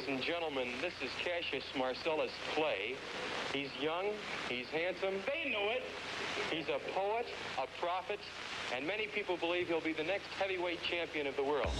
Ladies and gentlemen, this is Cassius Marcellus Clay. He's young, he's handsome. They know it. He's a poet, a prophet, and many people believe he'll be the next heavyweight champion of the world.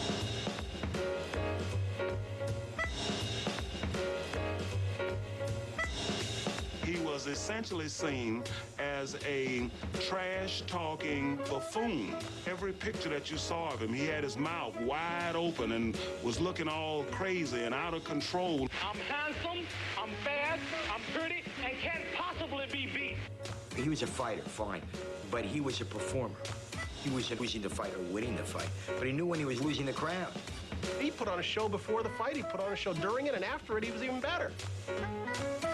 He was essentially seen as a trash-talking buffoon. Every picture that you saw of him, he had his mouth wide open and was looking all crazy and out of control. I'm handsome, I'm fast, I'm pretty, and can't possibly be beat. He was a fighter, fine, but he was a performer. He was losing the fight or winning the fight, but he knew when he was losing the crowd. He put on a show before the fight, he put on a show during it, and after it, he was even better.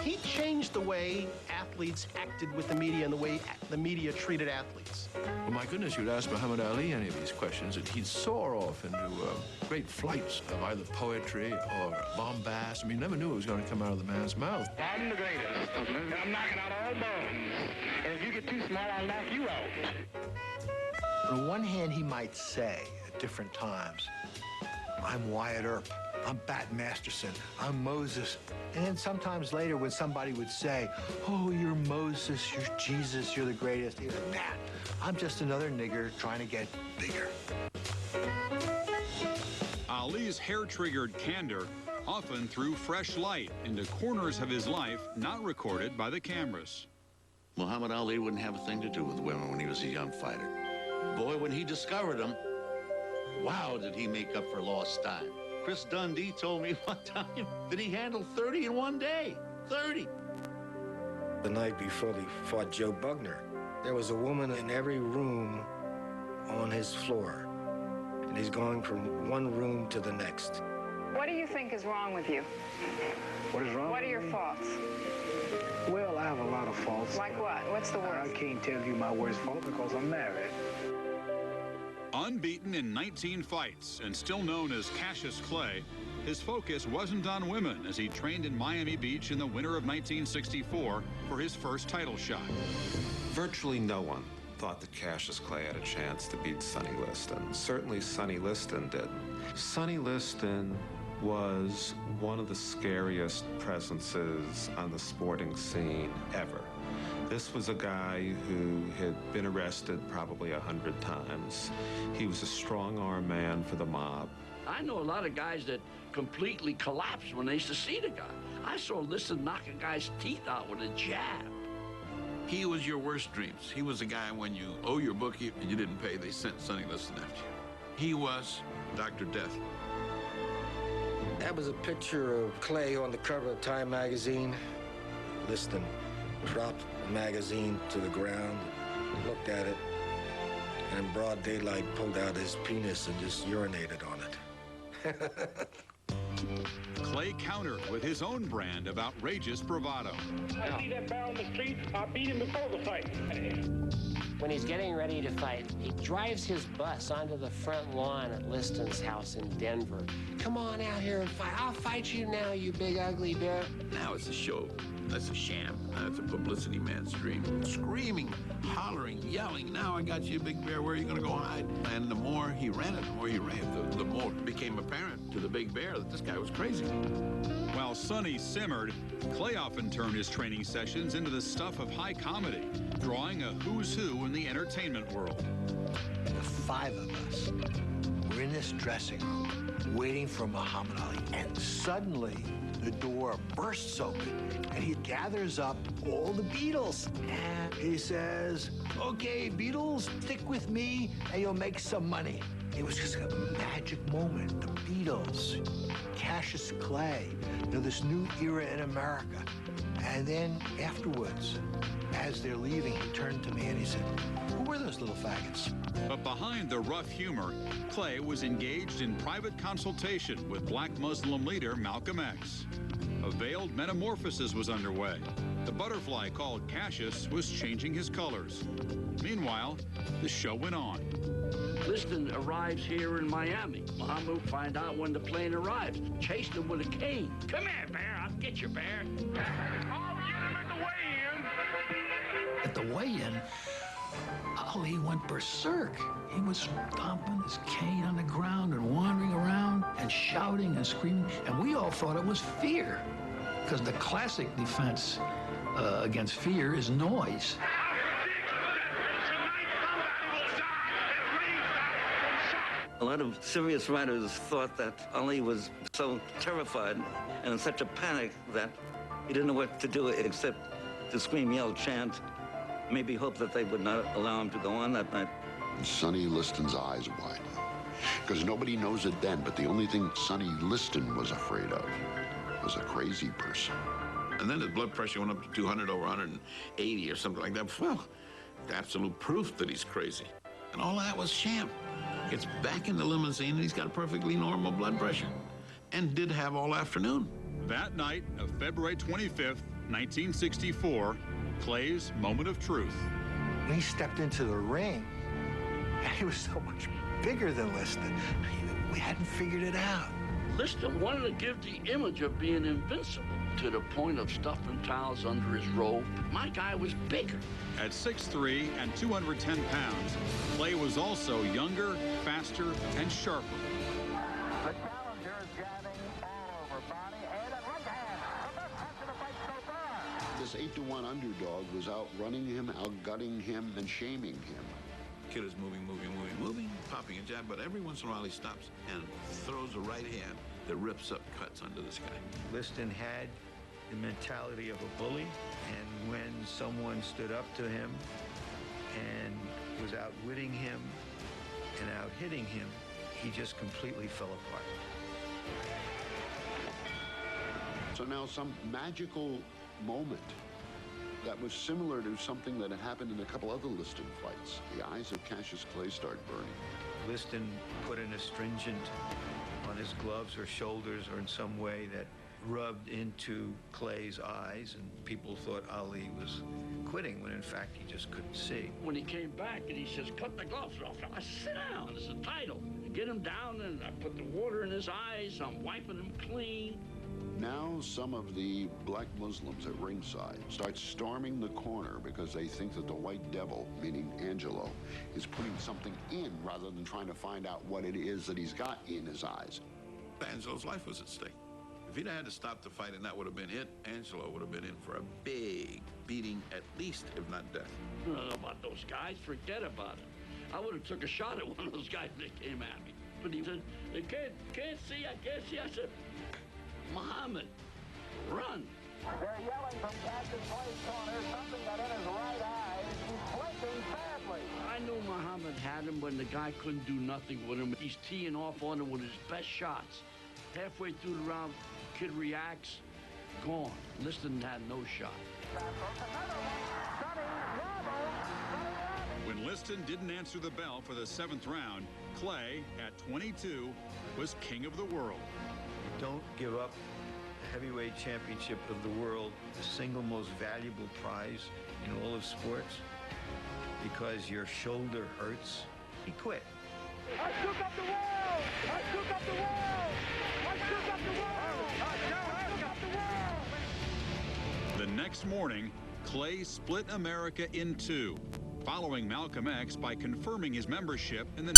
He changed the way athletes acted with the media and the way the media treated athletes. Well, my goodness, you'd ask Muhammad Ali any of these questions, and he'd soar off into great flights of either poetry or bombast. I mean, you never knew what was going to come out of the man's mouth. I'm the greatest. I'm knocking out all bones. And if you get too small, I'll knock you out. On one hand, he might say at different times, I'm Wyatt Earp, I'm Bat Masterson, I'm Moses. And then sometimes later when somebody would say, oh, you're Moses, you're Jesus, you're the greatest, he was like, nah, I'm just another nigger trying to get bigger. Ali's hair-triggered candor often threw fresh light into corners of his life not recorded by the cameras. Muhammad Ali wouldn't have a thing to do with women when he was a young fighter. Boy, when he discovered them, wow, did he make up for lost time. Chris Dundee told me one time that he handled 30 in one day. 30. The night before he fought Joe Bugner, there was a woman in every room on his floor, and he's going from one room to the next. What do you think is wrong with you? What is wrong? What are your faults? Well, I have a lot of faults. Like what? What's the worst? I can't tell you my worst fault because I'm married. Unbeaten in 19 fights and still known as Cassius Clay, his focus wasn't on women as he trained in Miami Beach in the winter of 1964 for his first title shot. Virtually no one thought that Cassius Clay had a chance to beat Sonny Liston. Certainly Sonny Liston didn't. Sonny Liston was one of the scariest presences on the sporting scene ever. This was a guy who had been arrested probably 100 times. He was a strong-arm man for the mob. I know a lot of guys that completely collapsed when they used to see the guy. I saw Liston knock a guy's teeth out with a jab. He was your worst dreams. He was the guy when you owe your bookie and you didn't pay, they sent Sonny Liston after you. He was Dr. Death. That was a picture of Clay on the cover of Time magazine. Liston dropped the magazine to the ground, looked at it, and in broad daylight pulled out his penis and just urinated on it. Clay countered with his own brand of outrageous bravado. I see that guy on the street, I beat him before the fight. When he's getting ready to fight, he drives his bus onto the front lawn at Liston's house in Denver. Come on out here and fight. I'll fight you now, you big ugly bear. Now it's a show. That's a sham. That's a publicity man's dream. Screaming, hollering, yelling, now I got you, big bear, where are you going to go hide? And the more he ran it, the more he ran, the more it became apparent to the big bear that this guy was crazy. While Sonny simmered, Clay often turned his training sessions into the stuff of high comedy, drawing a who's who in the entertainment world. The five of us were in this dressing room waiting for Muhammad Ali, and suddenly the door bursts open, and he gathers up all the Beatles. And he says, okay, Beatles, stick with me, and you'll make some money. It was just a magic moment. The Beatles, Cassius Clay, this new era in America. And then afterwards, as they're leaving, he turned to me and he said, who were those little faggots? But behind the rough humor, Clay was engaged in private consultation with black Muslim leader Malcolm X. A veiled metamorphosis was underway. The butterfly called Cassius was changing his colors. Meanwhile, the show went on. Liston arrives here in Miami. Muhammad will find out when the plane arrives. Chased him with a cane. Come here, bear. I'll get you, bear. I'll get him at the weigh-in. At the weigh-in, Ali went berserk. He was stomping his cane on the ground and wandering around and shouting and screaming, and we all thought it was fear, because the classic defense against fear is noise. A lot of serious writers thought that Ali was so terrified and in such a panic that he didn't know what to do except to scream, yell, chant, maybe hope that they would not allow him to go on that night. Sonny Liston's eyes widen, because nobody knows it then, but the only thing Sonny Liston was afraid of was a crazy person. And then his blood pressure went up to 200 over 180 or something like that. Well, absolute proof that he's crazy. And all that was sham. Gets back in the limousine and he's got a perfectly normal blood pressure. And did have all afternoon. That night of February 25th, 1964, Clay's moment of truth. When he stepped into the ring, and he was so much bigger than Liston. We hadn't figured it out. Liston wanted to give the image of being invincible to the point of stuffing towels under his robe. My guy was bigger. At 6'3" and 210 pounds, Clay was also younger, faster, and sharper. The challenger is jabbing all over body, head, and right hand. The best punch of the fight so far. This 8-to-1 underdog was outrunning him, outgutting him, and shaming him. Kid is moving, popping a jab, but every once in a while he stops and throws a right hand that rips up cuts under this guy. Liston had the mentality of a bully, and when someone stood up to him and was outwitting him and out-hitting him, he just completely fell apart. So now some magical moment that was similar to something that had happened in a couple other Liston fights. The eyes of Cassius Clay start burning. Liston put an astringent on his gloves or shoulders or in some way that rubbed into Clay's eyes, and people thought Ali was quitting when in fact he just couldn't see. When he came back and he says, cut the gloves off. I said, sit down, it's a title. Get him down and I put the water in his eyes, I'm wiping him clean. Now some of the black Muslims at ringside start storming the corner because they think that the white devil, meaning Angelo, is putting something in rather than trying to find out what it is that he's got in his eyes. Angelo's life was at stake. If he'd had to stop the fight and that would have been it, Angelo would have been in for a big beating, at least, if not death. I don't know about those guys, forget about it. I would have took a shot at one of those guys that came at me. But he said, I can't see. I said, Muhammad, run. They're yelling from Cassius Clay's corner, something that in his right eye. He's blinking badly. I knew Muhammad had him when the guy couldn't do nothing with him. He's teeing off on him with his best shots. Halfway through the round, kid reacts, gone. Liston had no shot. When Liston didn't answer the bell for the 7th round, Clay, at 22, was king of the world. Don't give up the heavyweight championship of the world, the single most valuable prize in all of sports, because your shoulder hurts. He quit. I took up the world! I took up the world! I took up the world! I took up the world! The next morning, Clay split America in two, following Malcolm X by confirming his membership in the